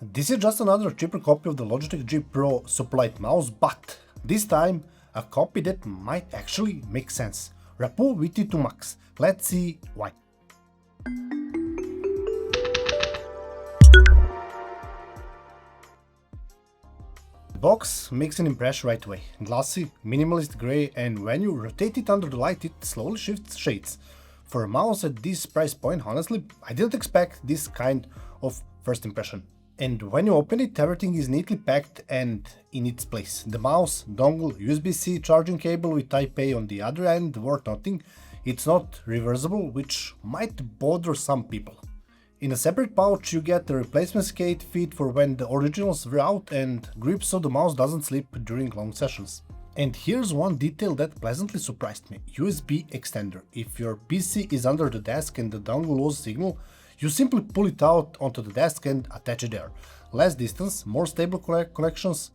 This is just another cheaper copy of the Logitech G Pro Superlight mouse, but this time a copy that might actually make sense. Rapoo VT2 Max. Let's see why. The box makes an impression right away. Glossy, minimalist grey, and when you rotate it under the light it slowly shifts shades. For a mouse at this price point, honestly, I didn't expect this kind of first impression. And when you open it, everything is neatly packed and in its place. The mouse, dongle, USB-C charging cable with Type-A on the other end, worth noting. It's not reversible, which might bother some people. In a separate pouch you get the replacement skate feet for when the originals wear out and grip so the mouse doesn't slip during long sessions. And here's one detail that pleasantly surprised me: USB extender. If your PC is under the desk and the dongle loses signal, you simply pull it out onto the desk and attach it there. Less distance, more stable connections,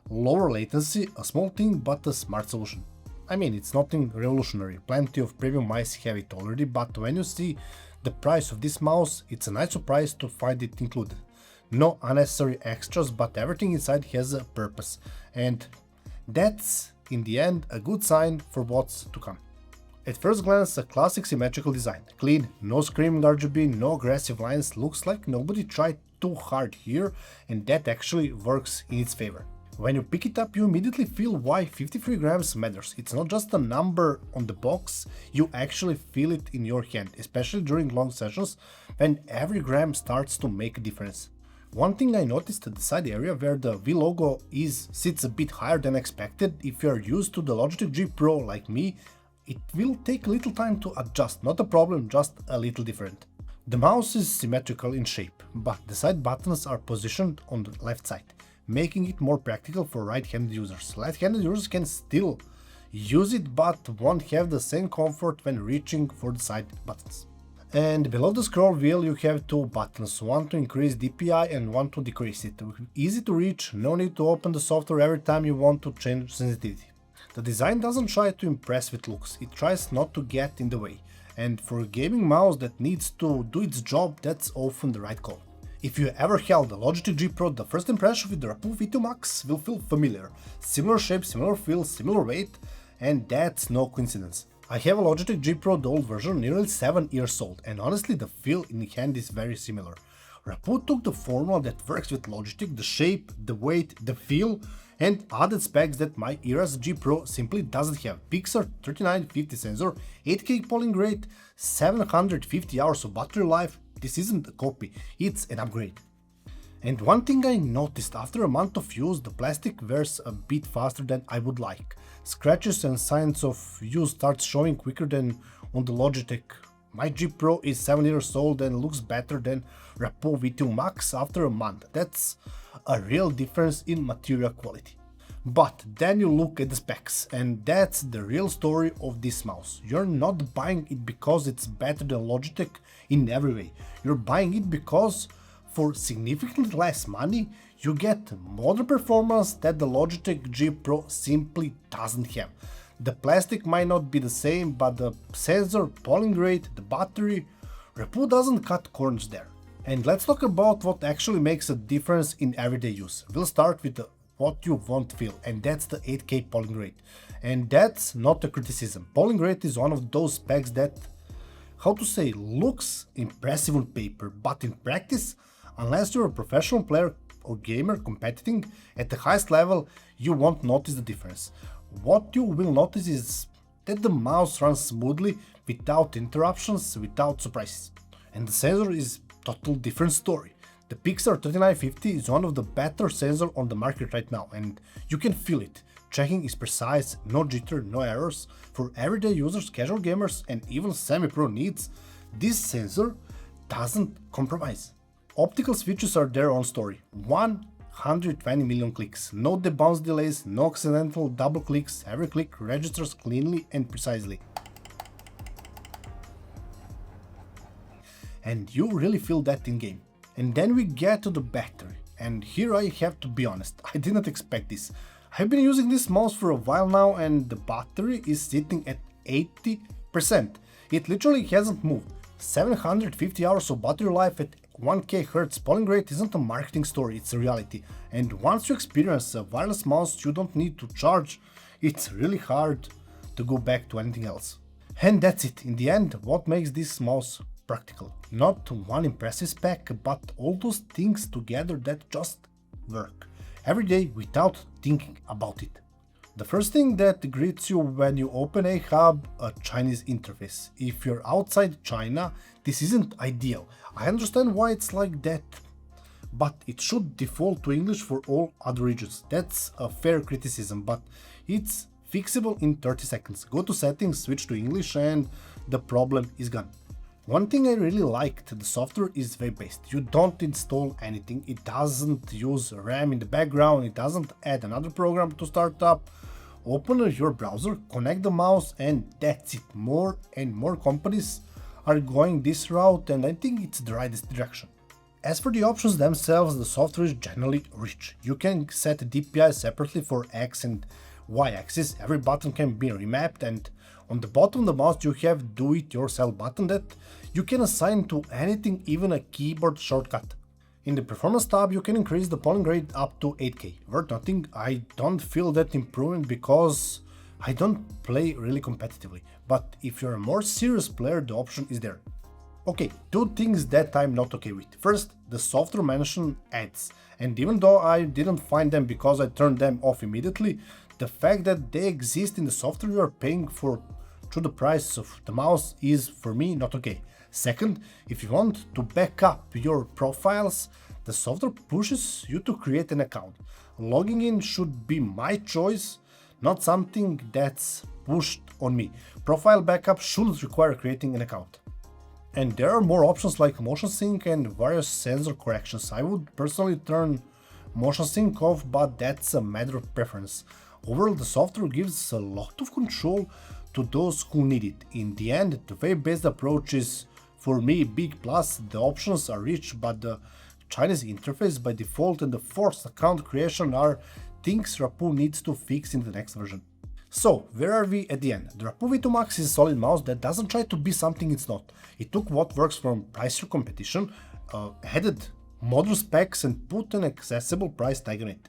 lower latency, a small thing but a smart solution. I mean, it's nothing revolutionary, plenty of premium mice have it already, but when you see the price of this mouse, it's a nice surprise to find it included. No unnecessary extras, but everything inside has a purpose, and that's, in the end, a good sign for what's to come. At first glance, a classic symmetrical design. Clean, no screaming RGB, no aggressive lines, looks like nobody tried too hard here, and that actually works in its favor. When you pick it up, you immediately feel why 53 grams matters. It's not just a number on the box, you actually feel it in your hand, especially during long sessions when every gram starts to make a difference. One thing I noticed at the side area where the V logo sits a bit higher than expected. If you are used to the Logitech G Pro like me, it will take a little time to adjust, not a problem, just a little different. The mouse is symmetrical in shape, but the side buttons are positioned on the left side, making it more practical for right-handed users. Left-handed users can still use it but won't have the same comfort when reaching for the side buttons. And below the scroll wheel you have two buttons, one to increase DPI and one to decrease it. Easy to reach, no need to open the software every time you want to change sensitivity. The design doesn't try to impress with looks, it tries not to get in the way. And for a gaming mouse that needs to do its job, that's often the right call. If you ever held a Logitech G Pro, the first impression with the Rapoo VT2 Max will feel familiar. Similar shape, similar feel, similar weight, and that's no coincidence. I have a Logitech G Pro, the old version, nearly 7 years old, and honestly the feel in the hand is very similar. Rapoo took the formula that works with Logitech, the shape, the weight, the feel, and added specs that my era's G Pro simply doesn't have. Pixar 3950 sensor, 8K polling rate, 750 hours of battery life. This isn't a copy, it's an upgrade. And one thing I noticed, after a month of use, the plastic wears a bit faster than I would like. Scratches and signs of use start showing quicker than on the Logitech. My G Pro is 7 years old and looks better than Rapoo VT2 Max after a month. That's a real difference in material quality. But then you look at the specs, and that's the real story of this mouse. You're not buying it because it's better than Logitech in every way. You're buying it because for significantly less money you get modern performance that the Logitech G Pro simply doesn't have. The plastic might not be the same, but the sensor, polling rate, the battery, Rapoo doesn't cut corners there. And let's talk about what actually makes a difference in everyday use. We'll start with what you won't feel, and that's the 8K polling rate. And that's not a criticism. Polling rate is one of those specs that, how to say, looks impressive on paper, but in practice, unless you're a professional player or gamer competing at the highest level, you won't notice the difference. What you will notice is that the mouse runs smoothly, without interruptions, without surprises. And the sensor is total different story. The Pixar 3950 is one of the better sensors on the market right now, and you can feel it. Checking is precise, no jitter, no errors. For everyday users, casual gamers, and even semi-pro needs, this sensor doesn't compromise. Optical switches are their own story. 120 million clicks, no debounce delays, no accidental double clicks, every click registers cleanly and precisely. And you really feel that in game. And then we get to the battery, and here I have to be honest, I didn't expect this. I've been using this mouse for a while now and the battery is sitting at 80%. It literally hasn't moved. 750 hours of battery life at 1K Hz polling rate isn't a marketing story, it's a reality. And once you experience a wireless mouse you don't need to charge, it's really hard to go back to anything else. And that's it, in the end, what makes this mouse practical. Not one impressive spec, but all those things together that just work every day without thinking about it. The first thing that greets you when you open a hub, a Chinese interface. If you're outside China, this isn't ideal. I understand why it's like that, but it should default to English for all other regions. That's a fair criticism, but it's fixable in 30 seconds. Go to settings, switch to English, and the problem is gone. One thing I really liked, the software is web-based. You don't install anything, it doesn't use RAM in the background, it doesn't add another program to start up. Open your browser, connect the mouse, and that's it. More and more companies are going this route, and I think it's the right direction. As for the options themselves, the software is generally rich. You can set DPI separately for X and Y axis, every button can be remapped, and on the bottom of the mouse you have do-it-yourself button that you can assign to anything, even a keyboard shortcut. In the performance tab you can increase the polling rate up to 8K. Worth noting, I don't feel that improvement because I don't play really competitively, but if you're a more serious player the option is there. Okay, two things that I'm not okay with. First, the software mention ads, and even though I didn't find them because I turned them off immediately, the fact that they exist in the software you are paying for through the price of the mouse is for me not okay. Second, if you want to back up your profiles, the software pushes you to create an account. Logging in should be my choice, not something that's pushed on me. Profile backup should require creating an account. And there are more options like motion sync and various sensor corrections. I would personally turn motion sync off, but that's a matter of preference. Overall, the software gives a lot of control to those who need it. In the end, the web-based approach is, for me, big plus. The options are rich, but the Chinese interface by default and the forced account creation are things Rapoo needs to fix in the next version. So, where are we at the end? The Rapoo VT2 Max is a solid mouse that doesn't try to be something it's not. It took what works from pricier competition, added modern specs and put an accessible price tag on it.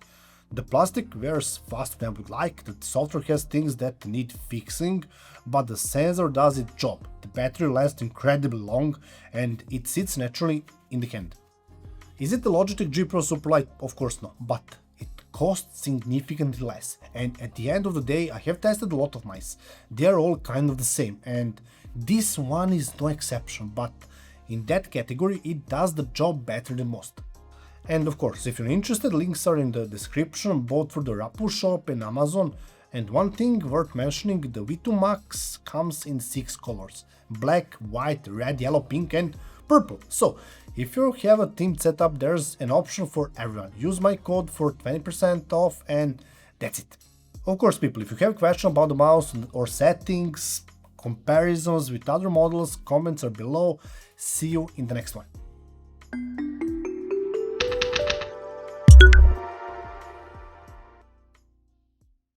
The plastic wears faster than I would like, the software has things that need fixing, but the sensor does its job. The battery lasts incredibly long and it sits naturally in the hand. Is it the Logitech G Pro Superlight? Of course not, but it costs significantly less. And at the end of the day, I have tested a lot of mice. They are all kind of the same, and this one is no exception, but in that category it does the job better than most. And of course, if you're interested, links are in the description both for the Rapoo shop and Amazon. And one thing worth mentioning, the VT2 Max comes in 6 colors: black, white, red, yellow, pink and purple. So if you have a themed setup, there's an option for everyone. Use my code for 20% off and that's it. Of course, people, if you have questions about the mouse or settings, comparisons with other models, comments are below. See you in the next one.